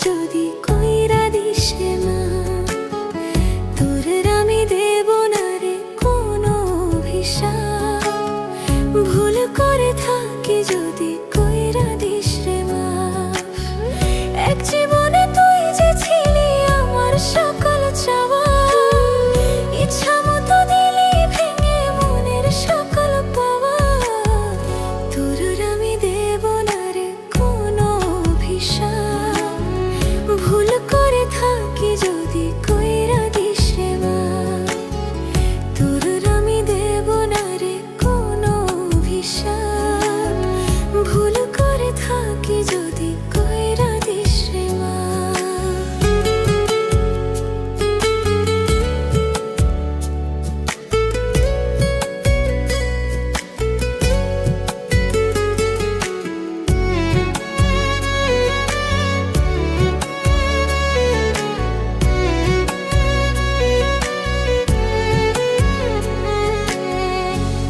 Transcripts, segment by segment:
যদি কইরা দিস রে মা, তোর আমি দেব না রে কোনো অভিশাপ। ভুল করে থাকি যদি কইরা দিস রে মা। এক জীবনে তুই যে ছিলি আমার সকল চাওয়া, ইচ্ছা মতো দিলি ভেঙে মনের সকল পাওয়া। তোর আমি দেব না রে কোনো অভিশাপ। ভুল করে থাকি যদি কইরা দিস রে মা, তোর আমি দেব না রে কোনো অভিশাপ। ভুল করে থাকি যদি কইরা দিস রে মা।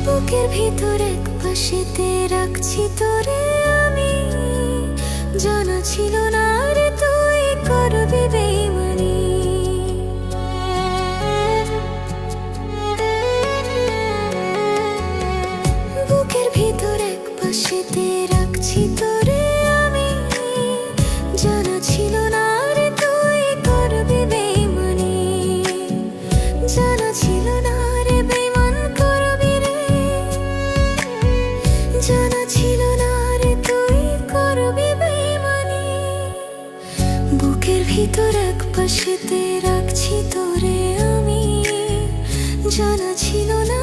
বুকের ভিতর এক পাশেতে রাখছি তোরে আমি, জানা ছিল না রে তুই করবি বেইমানি। বুকের ভিতর এক পাশেতে রাখছি তোরে আমি, জানা ছিল না রে তুই করবি বেইমানি। জানা ছিল না রে বেইমান করবি রে, জানা ছিল না রে তুই করবি বেইমানি। বুকের ভিতর এক পাশেতে রাখছি তোরে আমি, জানা ছিল না